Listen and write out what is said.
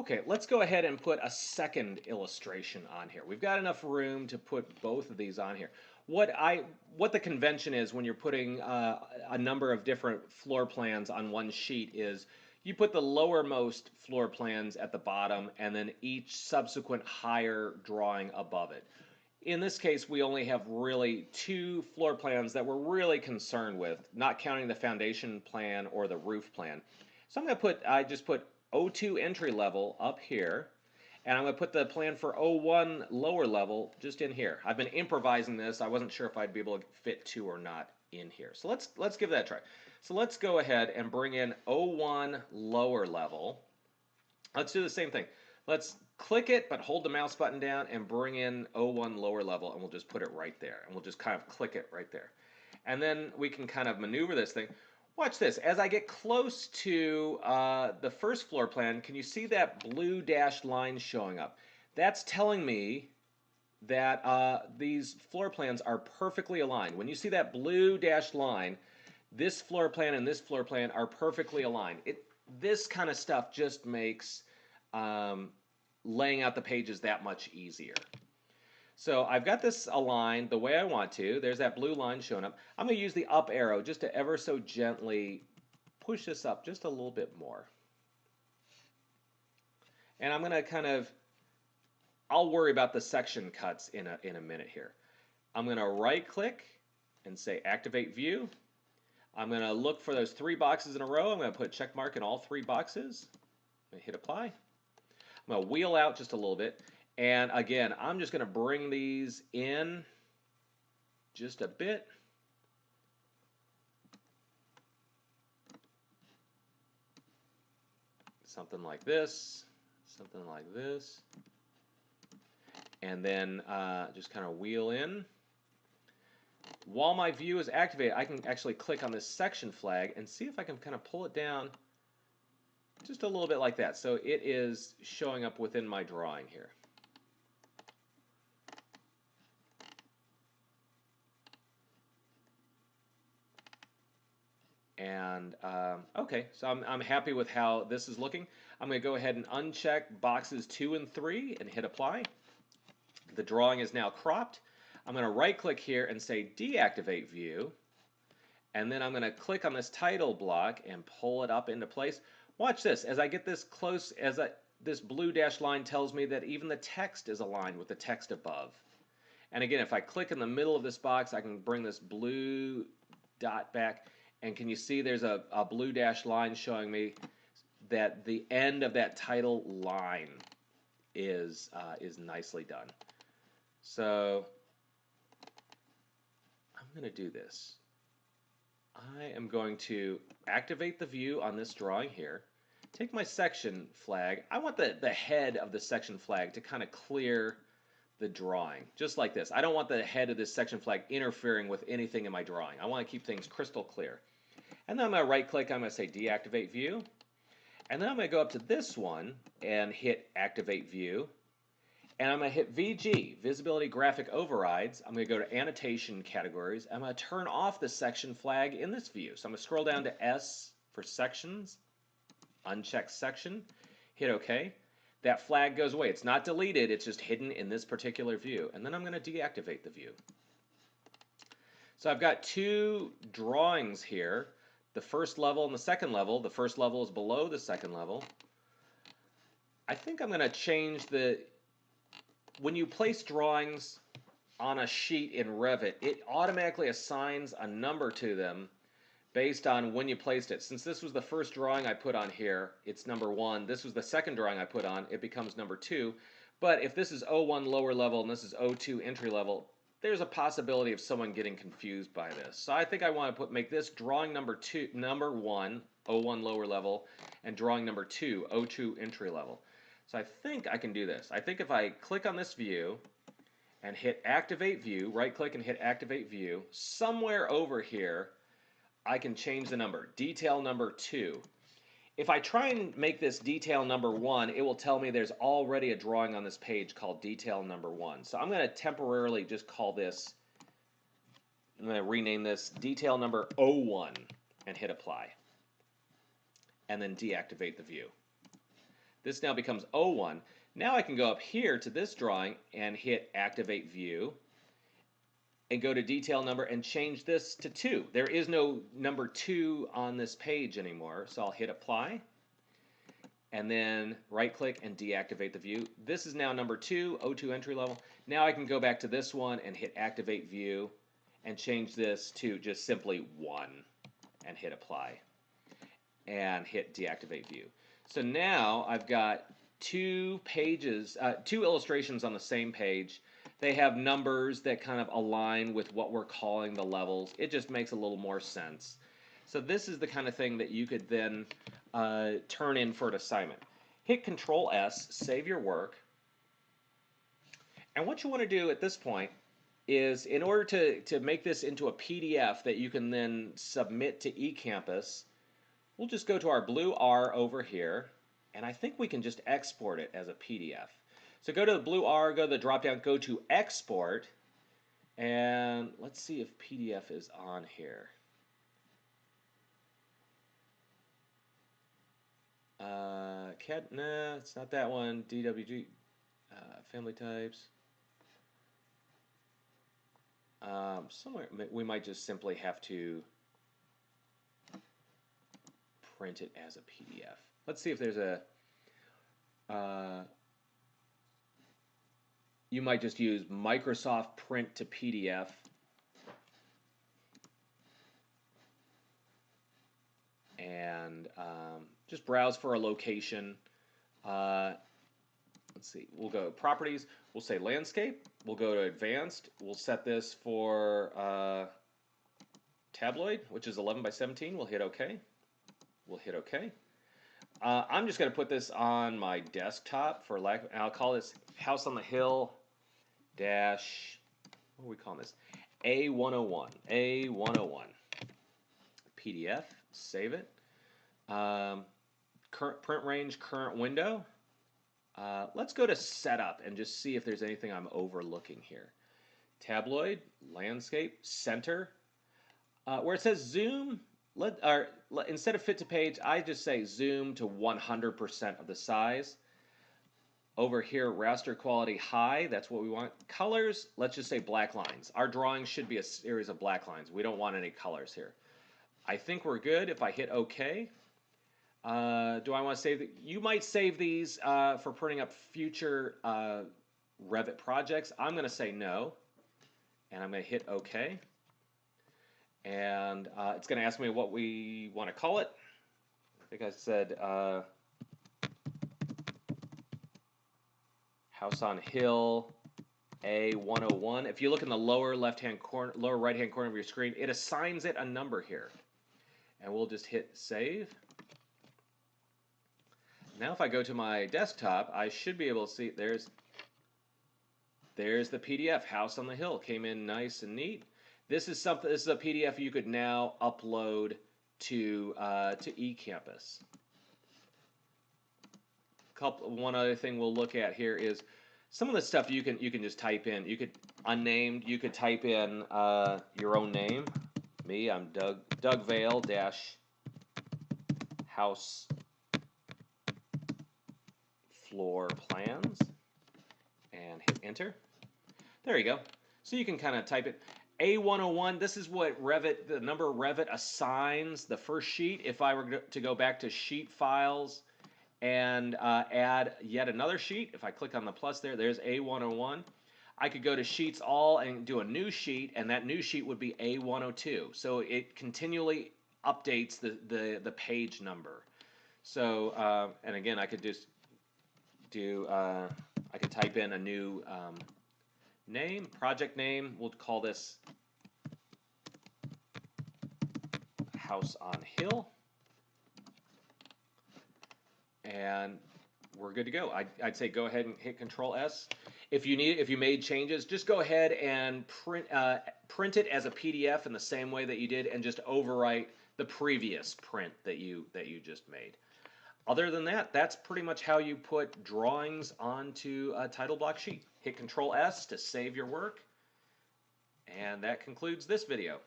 Okay, let's go ahead and put a second illustration on here. We've got enough room to put both of these on here. What the convention is when you're putting a number of different floor plans on one sheet is you put the lowermost floor plans at the bottom and then each subsequent higher drawing above it. In this case, we only have really two floor plans that we're really concerned with, not counting the foundation plan or the roof plan. So I just put O2 entry level up here, and I'm going to put the plan for O1 lower level just in here. I've been improvising this. I wasn't sure if I'd be able to fit two or not in here. So let's give that a try. So let's go ahead and bring in O1 lower level. Let's do the same thing. Let's click it, but hold the mouse button down and bring in O1 lower level, and we'll just put it right there. And we'll just kind of click it right there. And then we can kind of maneuver this thing. Watch this. As I get close to the first floor plan, can you see that blue dashed line showing up? That's telling me that these floor plans are perfectly aligned. When you see that blue dashed line, this floor plan and this floor plan are perfectly aligned. This kind of stuff just makes laying out the pages that much easier. So I've got this aligned the way I want to. There's that blue line showing up. I'm going to use the up arrow just to ever so gently push this up just a little bit more. And I'm going to kind of, I'll worry about the section cuts in a minute here. I'm going to right click and say activate view. I'm going to look for those three boxes in a row. I'm going to put a check mark in all three boxes. I'm going to hit apply. I'm going to wheel out just a little bit. And again, I'm just going to bring these in just a bit. Something like this. Something like this. And then just kind of wheel in. While my view is activated, I can actually click on this section flag and see if I can kind of pull it down just a little bit like that. So it is showing up within my drawing here. And okay, so I'm happy with how this is looking. I'm going to go ahead and uncheck boxes 2 and 3 and hit apply. The drawing is now cropped. I'm going to right click here and say deactivate view. And then I'm going to click on this title block and pull it up into place. Watch this. As I get this close, this blue dashed line tells me that even the text is aligned with the text above. And again, if I click in the middle of this box, I can bring this blue dot back. And can you see there's a blue dashed line showing me that the end of that title line is nicely done. So I'm going to do this. I am going to activate the view on this drawing here. Take my section flag. I want the head of the section flag to kind of clear the drawing, just like this. I don't want the head of this section flag interfering with anything in my drawing. I want to keep things crystal clear. And then I'm going to right click, I'm going to say deactivate view. And then I'm going to go up to this one and hit activate view. And I'm going to hit VG, visibility graphic overrides. I'm going to go to annotation categories. I'm going to turn off the section flag in this view. So I'm going to scroll down to S for sections, uncheck section, hit OK. That flag goes away. It's not deleted, it's just hidden in this particular view. And then I'm going to deactivate the view. So I've got two drawings here, the first level and the second level. The first level is below the second level. I think I'm going to change when you place drawings on a sheet in Revit, it automatically assigns a number to them based on when you placed it. Since this was the first drawing I put on here, it's number 1. This was the second drawing I put on, it becomes number 2. But if this is O1 lower level and this is O2 entry level, there's a possibility of someone getting confused by this. So I think I want to make this drawing number 1, O1 lower level, and drawing number 2, O2 entry level. So I think I can do this. I think if I click on this view and hit activate view, right click and hit activate view, somewhere over here I can change the number, detail number 2. If I try and make this detail number 1, it will tell me there's already a drawing on this page called detail number 1. So I'm going to temporarily just call this, I'm going to rename this detail number 01 and hit apply. And then deactivate the view. This now becomes O1. Now I can go up here to this drawing and hit Activate View and go to Detail Number and change this to 2. There is no number 2 on this page anymore, so I'll hit Apply and then right-click and deactivate the view. This is now number 2, O2 entry level. Now I can go back to this one and hit Activate View and change this to just simply 1 and hit Apply and hit Deactivate View. So now I've got 2 pages, 2 illustrations on the same page. They have numbers that kind of align with what we're calling the levels. It just makes a little more sense. So this is the kind of thing that you could then turn in for an assignment. Hit Control S, save your work. And what you want to do at this point is, in order to make this into a PDF that you can then submit to eCampus, we'll just go to our blue R over here, and I think we can just export it as a PDF. So go to the blue R, go to the drop down, go to Export, and let's see if PDF is on here. CAD, nah, it's not that one. DWG, family types. Somewhere we might just simply have to print it as a PDF. Let's see if there's a. You might just use Microsoft Print to PDF. And just browse for a location. Let's see, we'll go Properties, we'll say Landscape, we'll go to Advanced, we'll set this for Tabloid, which is 11 by 17, we'll hit OK. We'll hit OK. I'm just going to put this on my desktop for lack, and I'll call this House on the Hill dash, what are we calling this? A101, A101. PDF, save it. Current print range, current window. Let's go to Setup and just see if there's anything I'm overlooking here. Tabloid, Landscape, Center. Where it says Zoom, instead of Fit to Page, I just say Zoom to 100% of the size. Over here, Raster Quality High, that's what we want. Colors, let's just say black lines. Our drawing should be a series of black lines. We don't want any colors here. I think we're good if I hit OK. Do I want to save you might save these for printing up future Revit projects. I'm going to say no, and I'm going to hit OK. And it's going to ask me what we want to call it. I think I said House on Hill A101. If you look in the lower left-hand corner, lower right-hand corner of your screen, it assigns it a number here. And we'll just hit Save. Now if I go to my desktop, I should be able to see there's the PDF. House on the Hill came in nice and neat. This is a PDF you could now upload to eCampus. One other thing we'll look at here is some of the stuff you can just type in. You could unnamed. You could type in your own name. Me, I'm Doug Vale dash house floor plans, and hit enter. There you go. So you can kind of type it. A101, this is what Revit, the number Revit assigns the first sheet. If I were to go back to sheet files and add yet another sheet, if I click on the plus there, there's A101. I could go to Sheets All and do a new sheet, and that new sheet would be A102. So it continually updates the page number. So, and again, I could just do, I could type in a new name, project name. We'll call this House on Hill. And we're good to go. I'd say go ahead and hit Control S. If you made changes, just go ahead and print it as a PDF in the same way that you did, and just overwrite the previous print that you just made. Other than that, that's pretty much how you put drawings onto a title block sheet. Hit Control S to save your work, and that concludes this video.